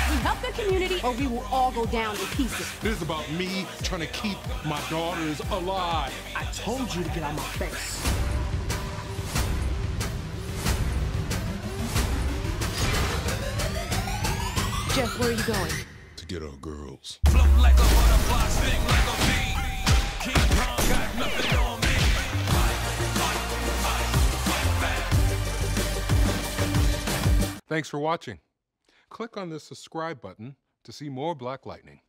We help the community, or we will all go down in pieces. This is about me trying to keep my daughters alive. I told you to get out my face. Jeff, where are you going? To get our girls. Float like a butterfly, sting like a bee. King Kong got nothing on me. Thanks for watching. Click on the subscribe button to see more Black Lightning.